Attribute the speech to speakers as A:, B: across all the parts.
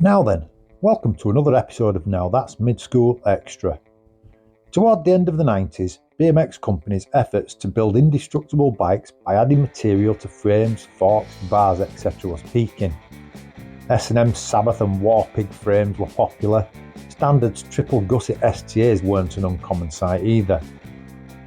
A: Now then, welcome to another episode of Now That's Midschool Extra. Toward the end of the 90s, BMX companies' efforts to build indestructible bikes by adding material to frames, forks, bars, etc. was peaking. S&M Sabbath and Warpig frames were popular. Standard's triple gusset STAs weren't an uncommon sight either.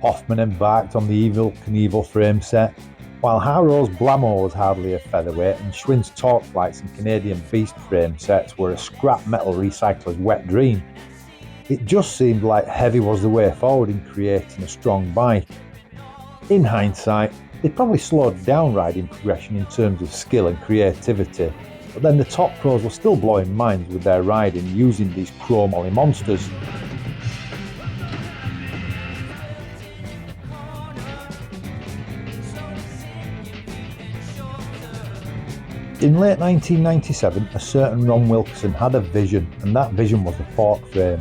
A: Hoffman embarked on the Evel Knievel frame set, while Harrow's Blamo was hardly a featherweight, and Schwinn's Torque Flights and Canadian Beast frame sets were a scrap metal recycler's wet dream. It just seemed like heavy was the way forward in creating a strong bike. In hindsight, they probably slowed down riding progression in terms of skill and creativity, but then the top pros were still blowing minds with their riding using these chromoly monsters. In late 1997, a certain Ron Wilkerson had a vision, and that vision was the fork frame.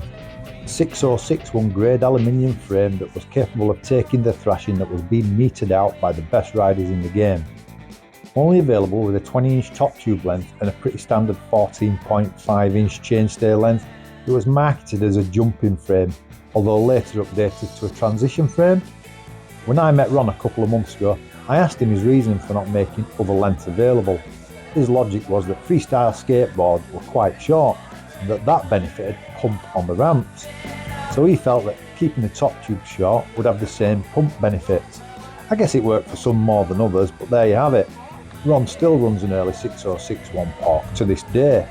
A: A 6061 grade aluminium frame that was capable of taking the thrashing that was being meted out by the best riders in the game. Only available with a 20-inch top tube length and a pretty standard 14.5-inch chainstay length, it was marketed as a jumping frame, although later updated to a transition frame. When I met Ron a couple of months ago, I asked him his reason for not making other lengths available. His logic was that freestyle skateboards were quite short and that benefited pump on the ramps. So he felt that keeping the top tube short would have the same pump benefits. I guess it worked for some more than others, but there you have it. Ron still runs an early 6061 Pork to this day.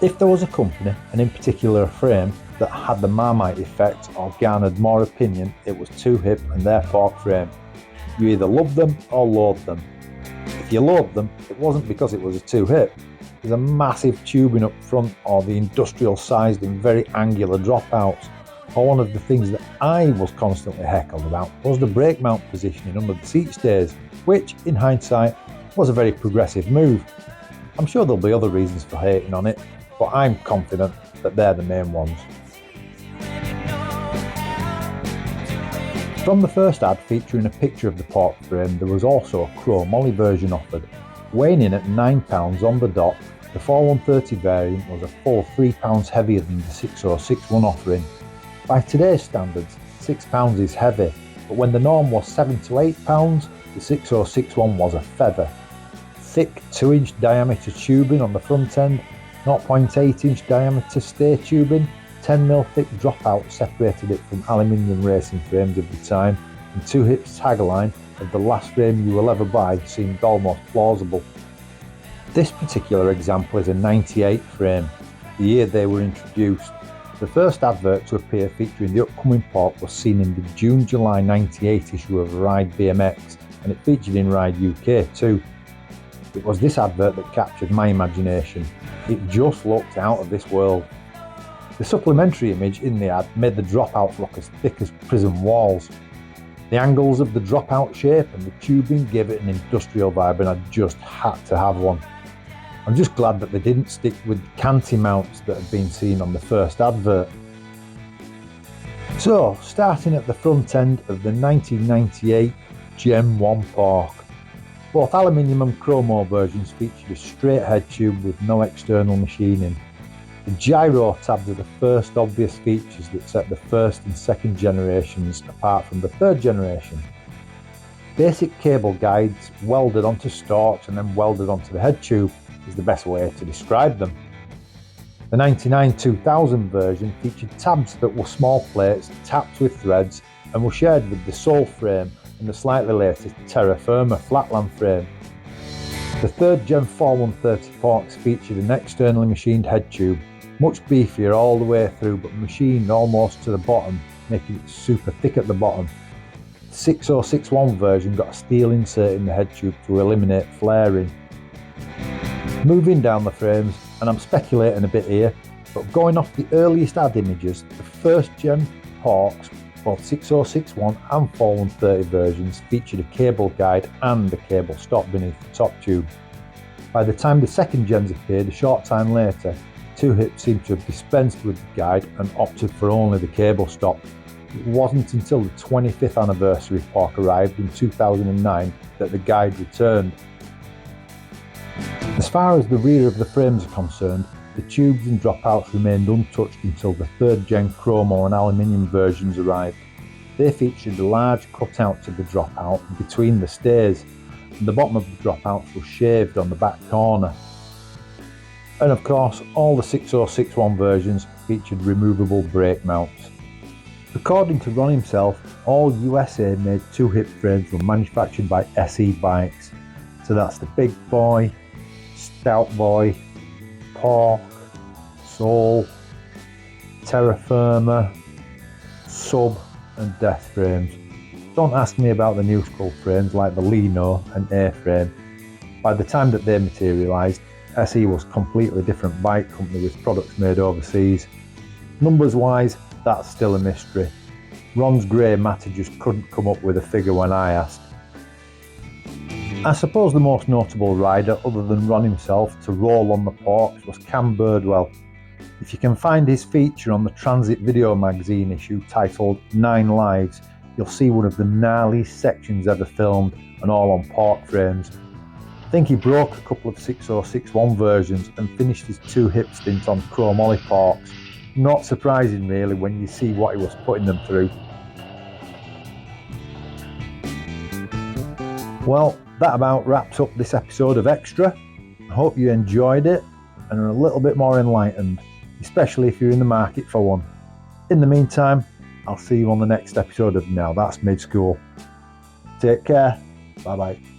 A: If there was a company, and in particular a frame, that had the Marmite effect or garnered more opinion, it was Two Hip and their fork frame. You either loved them or loathed them. If you loathed them, it wasn't because it was a Two Hip. There's a massive tubing up front, or the industrial sized and very angular dropouts. Or one of the things that I was constantly heckled about was the brake mount positioning under the seat stays, which, in hindsight, was a very progressive move. I'm sure there'll be other reasons for hating on it, but I'm confident that they're the main ones. From the first ad featuring a picture of the pork frame, there was also a chromoly version offered. Weighing in at £9 on the dot, the 4130 variant was a full £3 heavier than the 6061 offering. By today's standards, £6 is heavy, but when the norm was £7 to £8, the 6061 was a feather. Thick 2-inch diameter tubing on the front end, 0.8-inch diameter stay tubing, 10mm thick dropout separated it from aluminium racing frames of the time, and Two Hip's tagline of "the last frame you will ever buy" seemed almost plausible. This particular example is a 98 frame, the year they were introduced. The first advert to appear featuring the upcoming Pork was seen in the June-July 98 issue of Ride BMX, and it featured in Ride UK too. It was this advert that captured my imagination. It just looked out of this world. The supplementary image in the ad made the dropouts look as thick as prison walls. The angles of the dropout shape and the tubing gave it an industrial vibe, and I just had to have one. I'm just glad that they didn't stick with the canty mounts that had been seen on the first advert. So, starting at the front end of the 1998 Gem 1 Pork. Both aluminium and chromo versions featured a straight head tube with no external machining. The gyro tabs are the first obvious features that set the first and second generations apart from the third generation. Basic cable guides welded onto stalks and then welded onto the head tube is the best way to describe them. The 99-2000 version featured tabs that were small plates tapped with threads and were shared with the Soul frame and the slightly later Terra Firma flatland frame. The third Gen 4130 Porks featured an externally machined head tube, much beefier all the way through but machined almost to the bottom, making it super thick at the bottom. The 6061 version got a steel insert in the head tube to eliminate flaring. Moving down the frames, and I'm speculating a bit here, but going off the earliest ad images, the first Gen Porks, both 6061 and 4130 versions, featured a cable guide and a cable stop beneath the top tube. By the time the second gens appeared a short time later, Two Hip seemed to have dispensed with the guide and opted for only the cable stop. It wasn't until the 25th anniversary Pork arrived in 2009 that the guide returned. As far as the rear of the frames are concerned, The tubes and dropouts remained untouched until the 3rd gen chromo and aluminium versions arrived. They featured a large cutout to the dropout between the stays, and the bottom of the dropouts was shaved on the back corner. And of course, all the 6061 versions featured removable brake mounts. According to Ron himself, all USA made 2-hip frames were manufactured by SE bikes. So that's the Big Boy, Stout Boy, Pork, Soul, Terra Firma, Sub and Death frames. Don't ask me about the Midschool frames like the Lino and A-frame. By the time that they materialised, SE was a completely different bike company with products made overseas. Numbers wise, that's still a mystery. Ron's grey matter just couldn't come up with a figure when I asked. I suppose the most notable rider, other than Ron himself, to roll on the porks was Cam Birdwell. If you can find his feature on the Transit Video magazine issue titled 9 Lives, you'll see one of the gnarliest sections ever filmed, and all on pork frames. I think he broke a couple of 6061 versions and finished his 2-hip stint on chromoly porks. Not surprising really when you see what he was putting them through. Well, that about wraps up this episode of Extra. I hope you enjoyed it and are a little bit more enlightened, especially if you're in the market for one. In the meantime, I'll see you on the next episode of Now That's Midschool. Take care. Bye bye.